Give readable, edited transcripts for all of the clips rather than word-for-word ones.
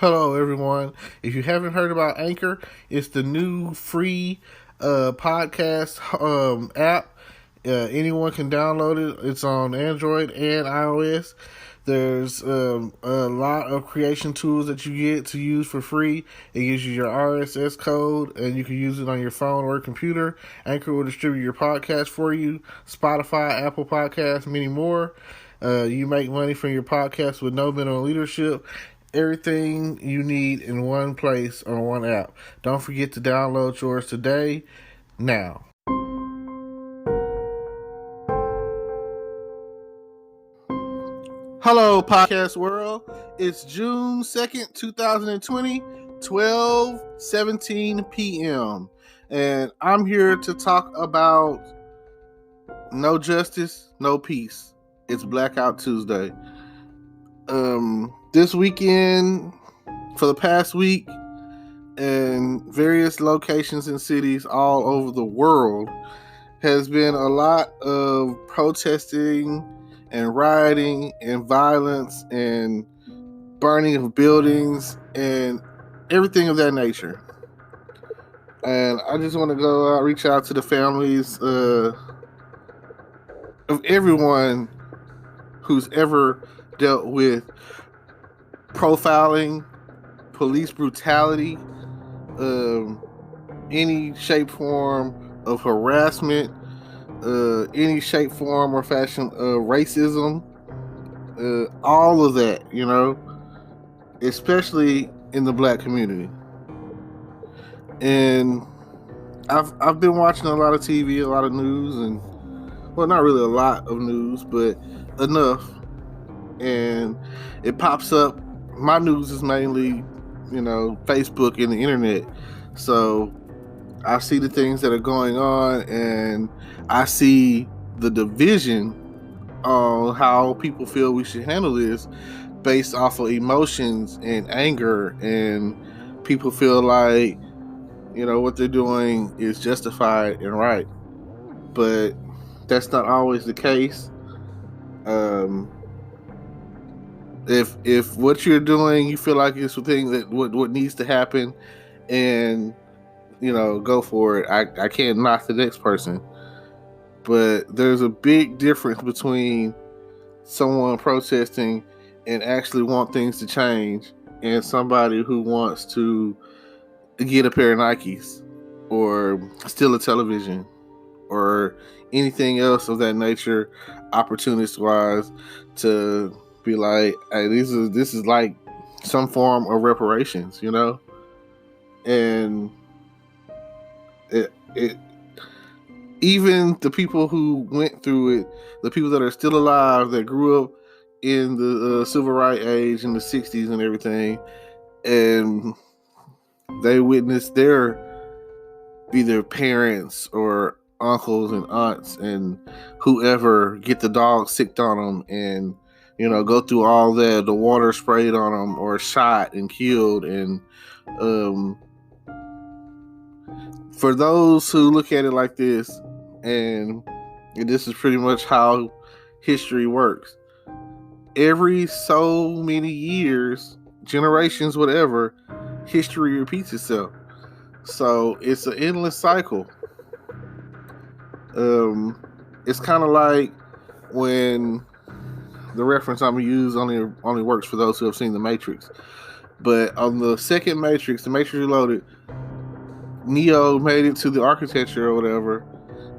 Hello, everyone. If you haven't heard about Anchor, it's the new free podcast app. Anyone can download it. It's on Android and iOS. There's a lot of creation tools that you get to use for free. It gives you your RSS code, and you can use it on your phone or computer. Anchor will distribute your podcast for you. Spotify, Apple Podcasts, many more. You make money from your podcast with no minimum leadership. Everything you need in one place on one app. Don't forget to download yours today, now. Hello, podcast world. It's June 2nd, 2020, 12:17 p.m. And I'm here to talk about no justice, no peace. It's Blackout Tuesday. This weekend, for the past week, in various locations and cities all over the world, has been a lot of protesting and rioting and violence and burning of buildings and everything of that nature. And I just want to go out, reach out to the families of everyone who's ever dealt with profiling, police brutality, any shape, form of harassment, any shape, form, or fashion of racism, all of that, especially in the black community. And I've been watching a lot of TV, a lot of news, and well, not really a lot of news, but enough. And it pops up. My news is mainly, Facebook and the internet. So I see the things that are going on, and I see the division on how people feel we should handle this based off of emotions and anger, and people feel like, what they're doing is justified and right. But that's not always the case. If what you're doing, you feel like it's the thing that what needs to happen, and go for it. I can't knock the next person, but there's a big difference between someone protesting and actually want things to change, and somebody who wants to get a pair of Nikes or steal a television or anything else of that nature, opportunist wise, to be like, hey, this is like some form of reparations, and it even the people who went through it, the people that are still alive, that grew up in the civil rights age in the 60s and everything, and they witnessed their either parents or uncles and aunts and whoever get the dog sicked on them, and go through all that, the water sprayed on them or shot and killed. And for those who look at it like this, and this is pretty much how history works, every so many years, generations, whatever, history repeats itself. So it's an endless cycle. It's kind of like when the reference I'm gonna use only works for those who have seen The Matrix. But on the second Matrix, The Matrix Reloaded, Neo made it to the architecture or whatever,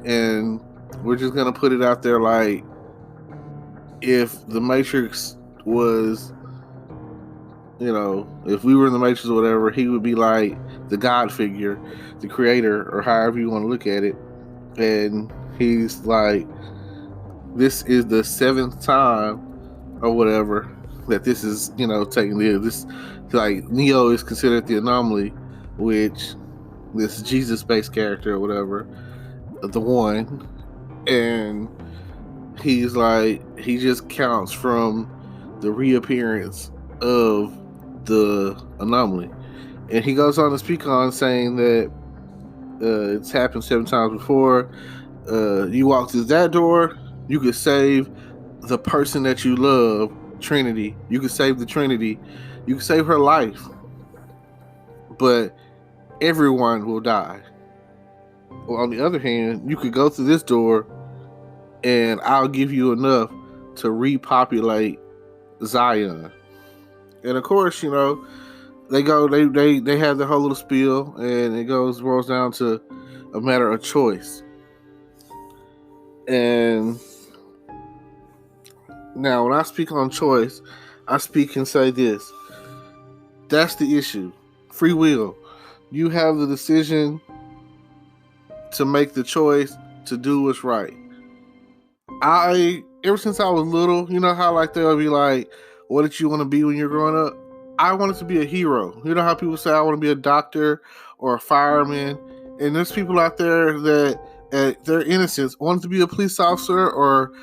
and we're just gonna put it out there like, if the Matrix was, if we were in the Matrix or whatever, he would be like the God figure, the creator, or however you want to look at it. And he's like, this is the 7th time or whatever that this is, taking this, like, Neo is considered the anomaly, which this Jesus-based character or whatever, the one, and he's like, he just counts from the reappearance of the anomaly. And he goes on to speak on saying that it's happened 7 times before. You walk through that door, you could save the person that you love, Trinity. You could save the Trinity, You can save her life, but everyone will die. Or on the other hand, you could go through this door and I'll give you enough to repopulate Zion. And of course, they have the whole little spiel, and it boils down to a matter of choice. And now, when I speak on choice, I speak and say this. That's the issue. Free will. You have the decision to make the choice to do what's right. Ever since I was little, you know how like they'll be like, what did you want to be when you're growing up? I wanted to be a hero. You know how people say I want to be a doctor or a fireman? And there's people out there that at their innocence wanted to be a police officer or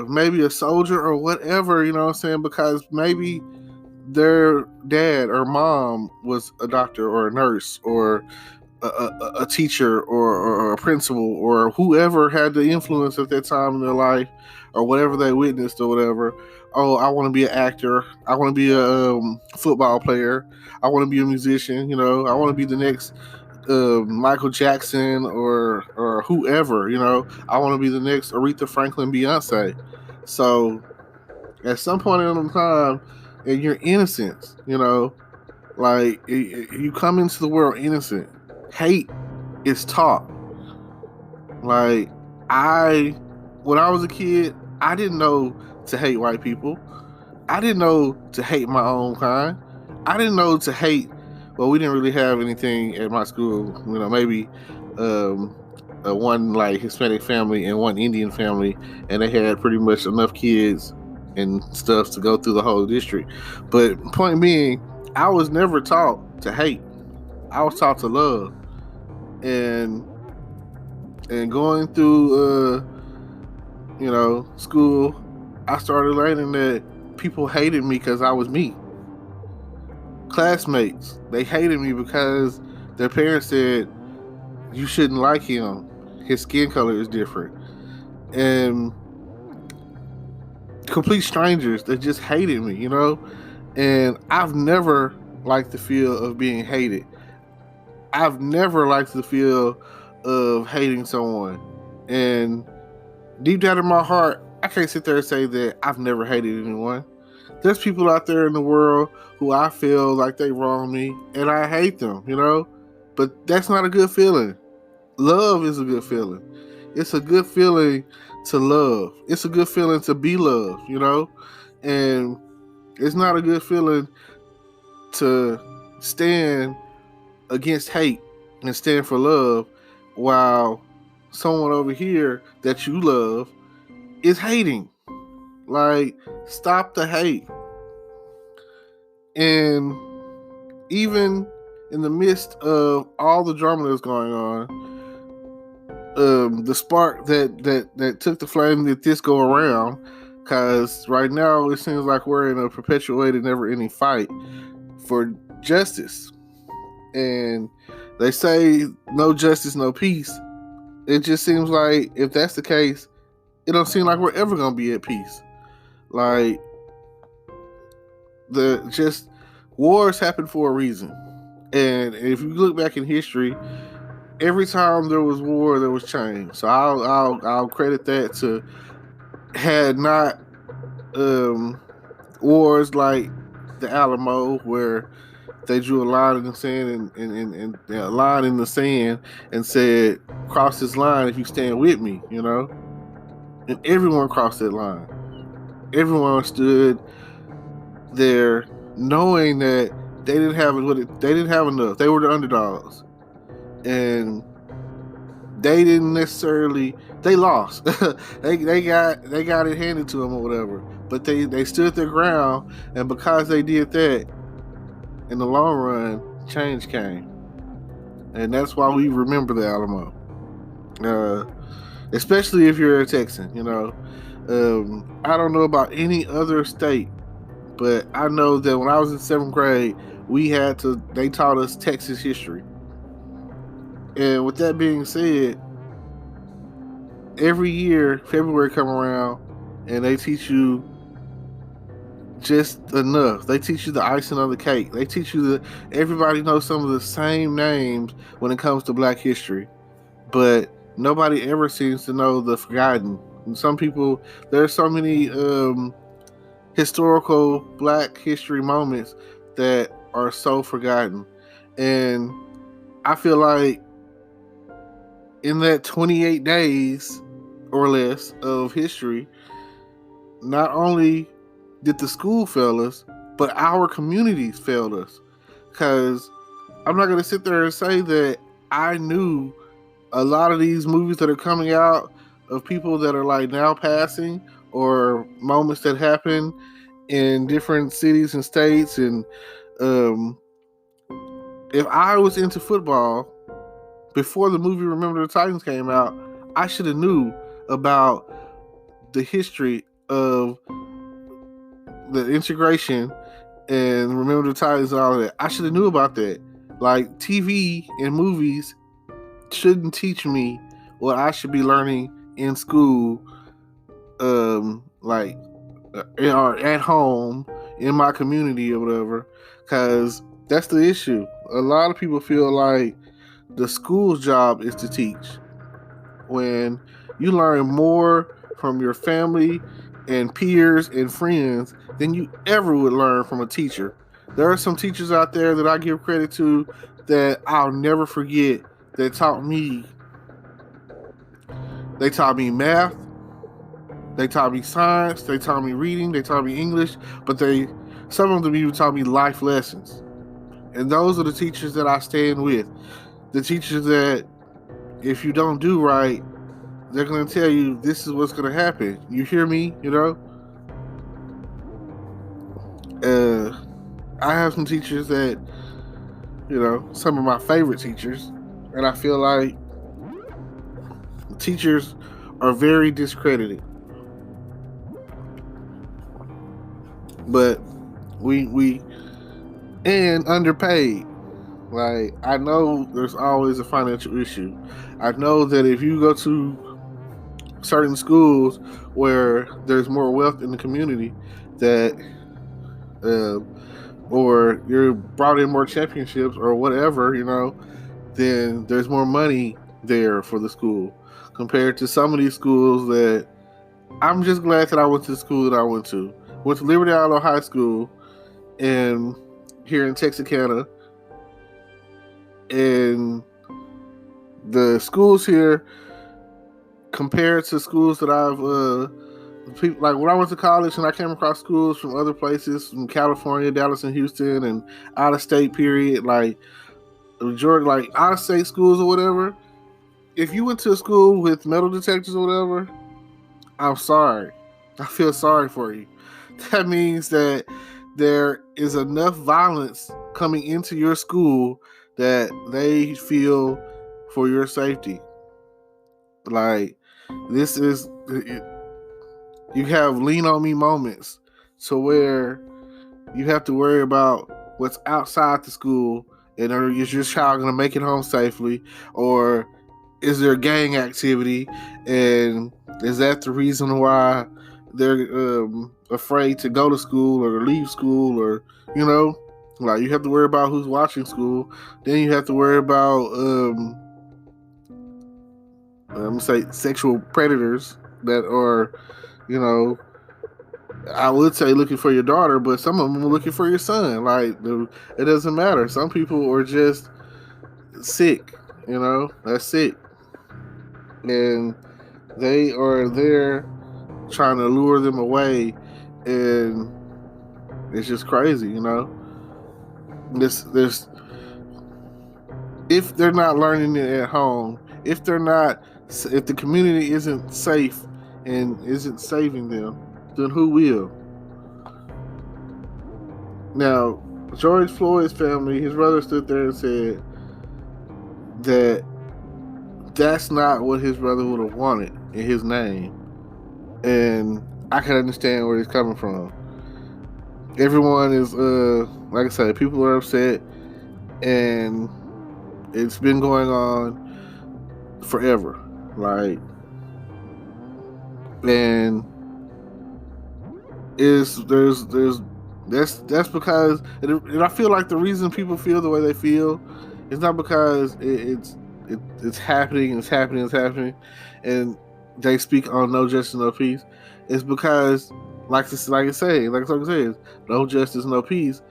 maybe a soldier or whatever, you know what I'm saying? Because maybe their dad or mom was a doctor or a nurse or a teacher or a principal or whoever had the influence at that time in their life or whatever they witnessed or whatever. Oh, I want to be an actor. I want to be a football player. I want to be a musician. I want to be the next Michael Jackson or whoever. I want to be the next Aretha Franklin, Beyonce. So at some point in time, in your innocence, like you come into the world innocent. Hate is taught. Like when I was a kid, I didn't know to hate white people. I didn't know to hate my own kind. I didn't know to hate. Well, we didn't really have anything at my school. Maybe one like Hispanic family and one Indian family, and they had pretty much enough kids and stuff to go through the whole district. But point being, I was never taught to hate. I was taught to love. And going through school, I started learning that people hated me because I was me. Classmates, they hated me because their parents said you shouldn't like him. His skin color is different. And complete strangers that just hated me, And I've never liked the feel of being hated. I've never liked the feel of hating someone. And deep down in my heart, I can't sit there and say that I've never hated anyone. There's people out there in the world who I feel like they wrong me, and I hate them, But that's not a good feeling. Love is a good feeling. It's a good feeling to love. It's a good feeling to be loved, And it's not a good feeling to stand against hate and stand for love while someone over here that you love is hating. Like, stop the hate. And even in the midst of all the drama that's going on, the spark that took the flame that this go around, because right now it seems like we're in a perpetuated, never-ending fight for justice. And they say no justice, no peace. It just seems like if that's the case, it don't seem like we're ever gonna be at peace. Like wars happen for a reason. And if you look back in history, every time there was war, there was change. So I'll credit that to had not wars like the Alamo, where they drew a line in the sand and a line in the sand and said, cross this line if you stand with me, And everyone crossed that line. Everyone stood there knowing that they didn't have enough. They were the underdogs. And they didn't necessarily, they lost. they got it handed to them or whatever. But they stood their ground, and because they did that, in the long run, change came. And that's why we remember the Alamo. Especially if you're a Texan, I don't know about any other state, but I know that when I was in 7th grade, they taught us Texas history. And with that being said, every year, February come around, and they teach you just enough. They teach you the icing on the cake. They teach you everybody knows some of the same names when it comes to Black history, but nobody ever seems to know the forgotten. And some people, there are so many historical Black history moments that are so forgotten, and I feel like in that 28 days or less of history, not only did the school fail us, but our communities failed us. Because I'm not going to sit there and say that I knew a lot of these movies that are coming out of people that are like now passing, or moments that happen in different cities and states. And if I was into football before the movie Remember the Titans came out, I should have knew about the history of the integration and Remember the Titans and all of that. I should have knew about that. Like, TV and movies shouldn't teach me what I should be learning in school, like or at home in my community or whatever. Because that's the issue. A lot of people feel like the school's job is to teach, when you learn more from your family and peers and friends than you ever would learn from a teacher. There are some teachers out there that I give credit to that I'll never forget, that taught me. They taught me math, they taught me science, they taught me reading, they taught me English, but some of them even taught me life lessons. And those are the teachers that I stand with. The teachers that, if you don't do right, they're going to tell you this is what's going to happen. You hear me? I have some teachers that, some of my favorite teachers, and I feel like teachers are very discredited. But we and underpaid. Like, I know there's always a financial issue. I know that if you go to certain schools where there's more wealth in the community, that or you're brought in more championships or whatever, then there's more money there for the school compared to some of these schools that I'm just glad that I went to the school that I went to. Went to Liberty Island High School and here in Texarkana, and the schools here compared to schools that people, like when I went to college and I came across schools from other places, from California, Dallas, and Houston, and out of state, period, like the majority, like out of state schools or whatever. If you went to a school with metal detectors or whatever, I'm sorry. I feel sorry for you. That means that there is enough violence coming into your school that they feel for your safety. Like, this is, you have lean on me moments to where you have to worry about what's outside the school, and is your child going to make it home safely, or is there gang activity, and is that the reason why they're afraid to go to school or leave school, or like, you have to worry about who's watching school. Then you have to worry about I'm gonna say sexual predators that are, I would say looking for your daughter, but some of them are looking for your son. Like, it doesn't matter. Some people are just sick, that's sick, and they are there trying to lure them away, and it's just crazy, This if they're not learning it at home, if the community isn't safe and isn't saving them, then who will? Now, George Floyd's family, his brother stood there and said that that's not what his brother would have wanted in his name. And I can understand where he's coming from. Everyone is, like I said, people are upset, and it's been going on forever. Like, and there's That's because, and I feel like the reason people feel the way they feel is not because it's happening, it's happening, it's happening, and they speak on no justice, no peace. It's because, like I say, like I says, no justice, no peace.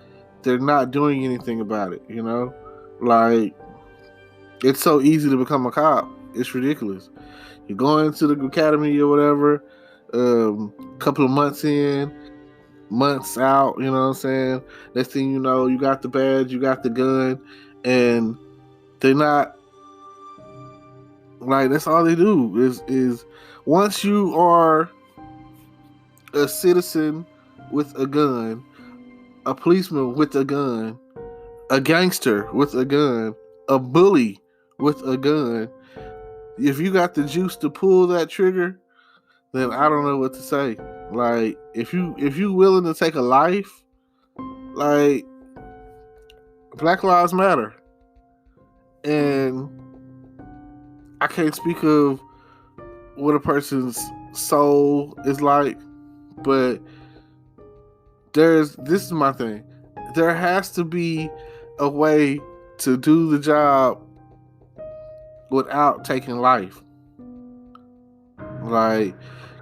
They're not doing anything about it. You know, like it's so easy to become a cop. It's ridiculous. You go into the academy or whatever, couple of months in, months out, you know what I'm saying? Next thing you know, you got the badge, you got the gun, and they're not like that's all they do is once you are a citizen with a gun, a policeman with a gun, a gangster with a gun, a bully with a gun, if you got the juice to pull that trigger, then I don't know what to say. Like if you willing to take a life, like Black Lives Matter. And I can't speak of what a person's soul is like, but this is my thing. There has to be a way to do the job without taking life. Like,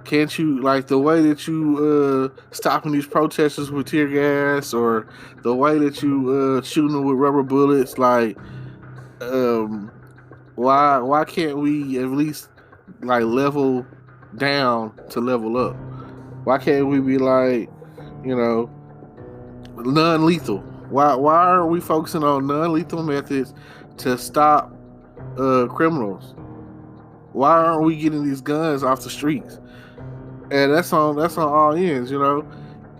can't you, like the way that you stopping these protesters with tear gas, or the way that you shooting them with rubber bullets, like why can't we at least like level down to level up? Why can't we be like, you know, non-lethal? Why are we focusing on non-lethal methods to stop criminals? Why aren't we getting these guns off the streets? And that's on all ends, you know.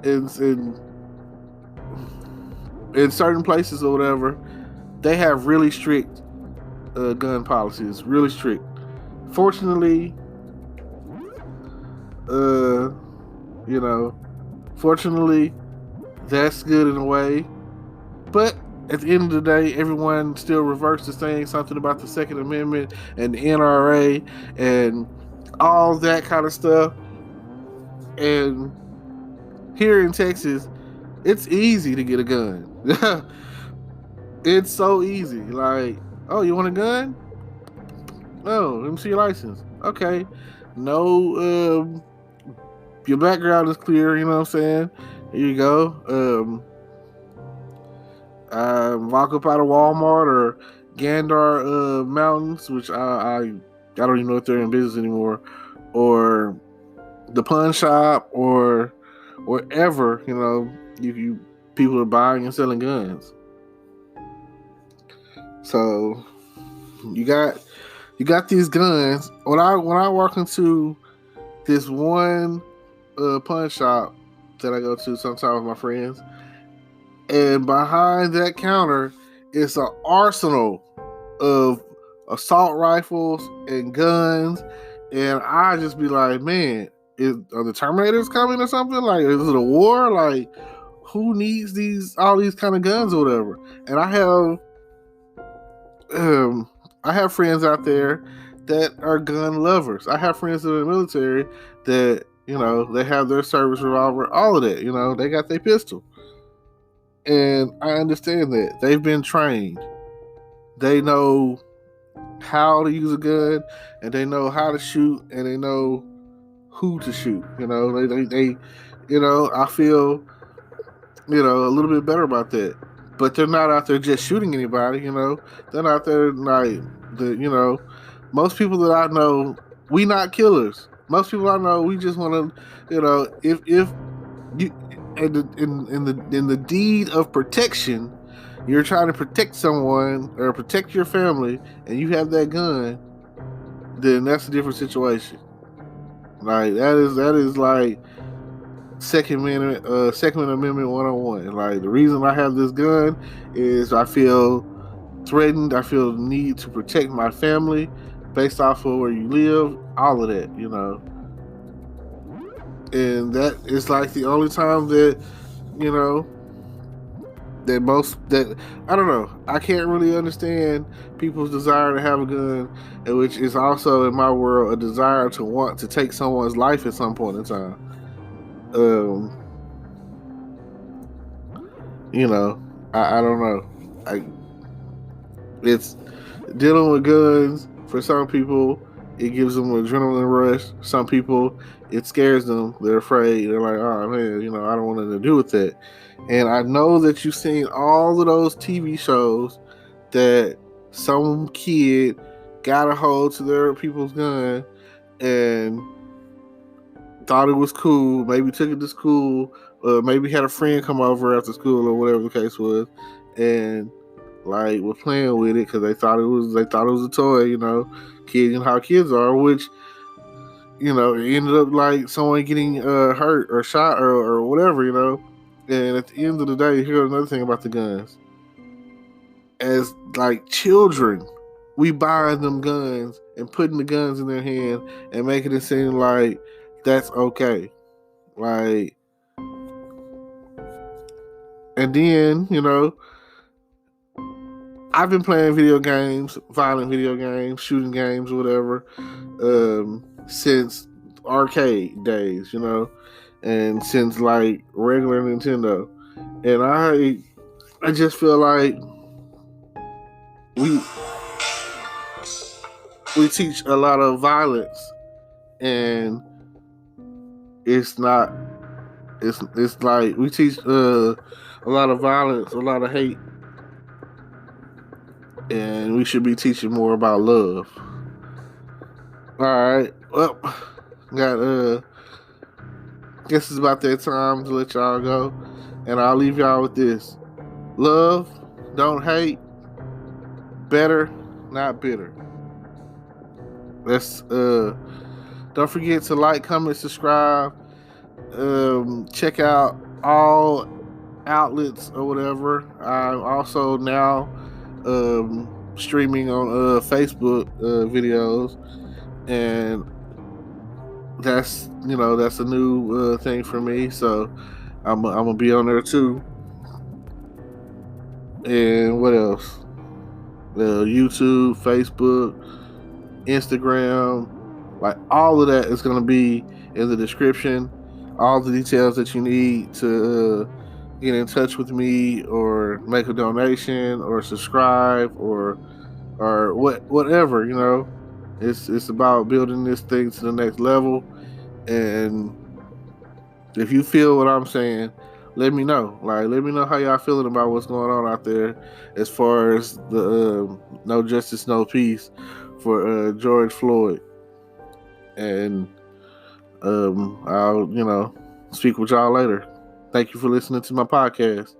In certain places or whatever, they have really strict gun policies, really strict. Fortunately, you know, fortunately, that's good in a way. But at the end of the day, everyone still reverts to saying something about the Second Amendment and the NRA and all that kind of stuff. And here in Texas, it's easy to get a gun. It's so easy. Like, oh, you want a gun? Oh, let me see your license. Okay. No, your background is clear, you know what I'm saying? Here you go. Walk up out of Walmart or Gandar Mountains, which I don't even know if they're in business anymore, or the pawn shop, or wherever, you know, you people are buying and selling guns. So you got these guns. When I walk into this one pawn shop that I go to sometimes with my friends, and behind that counter is an arsenal of assault rifles and guns, and I just be like, man, are the Terminators coming or something? Like, is it a war? Like, who needs all these kind of guns or whatever? And I have friends out there that are gun lovers. I have friends in the military that, you know, they have their service revolver, all of that. You know, they got their pistol. And I understand that. They've been trained. They know how to use a gun, and they know how to shoot, and they know who to shoot. You know, they you know, I feel, you know, a little bit better about that. But they're not out there just shooting anybody, you know. They're not there like you know, most people that I know, we not killers. Most people I know, we just want to, you know, if you in the deed of protection, you're trying to protect someone or protect your family, and you have that gun, then that's a different situation. Like that is like Second Amendment 101. Like, the reason I have this gun is I feel threatened. I feel the need to protect my family based off of where you live, all of that, you know. And that is like the only time that, you know, that I don't know. I can't really understand people's desire to have a gun, which is also in my world a desire to want to take someone's life at some point in time. You know, I don't know. It's dealing with guns. For some people, it gives them an adrenaline rush. Some people, it scares them. They're afraid. They're like, oh man, I don't want nothing to do with that. And I know that you've seen all of those TV shows that some kid got a hold to their people's gun and thought it was cool, maybe took it to school, maybe had a friend come over after school or whatever the case was, and like were playing with it because they thought it was a toy, kids and how kids are, which it ended up like someone getting hurt or shot or whatever, And at the end of the day, here's another thing about the guns: as like children, we buying them guns and putting the guns in their hand and making it seem like that's okay. Like, and then, I've been playing video games, violent video games, shooting games, whatever, since arcade days, and since like regular Nintendo. And I just feel like we we teach a lot of violence, and it's not it's like we teach a lot of violence, a lot of hate, and we should be teaching more about love. All right, well, got guess it's about that time to let y'all go, and I'll leave y'all with this: love, don't hate, better, not bitter. Let's don't forget to like, comment, subscribe. Check out all outlets or whatever. I'm also now streaming on Facebook videos, and that's a new thing for me. So I'm gonna be on there too. And what else? YouTube, Facebook, Instagram, like all of that is gonna be in the description. All the details that you need to get in touch with me or make a donation or subscribe or whatever. It's about building this thing to the next level. And if you feel what I'm saying, let me know. Like, let me know how y'all feeling about what's going on out there as far as the no justice, no peace for George Floyd. And I'll speak with y'all later. Thank you for listening to my podcast.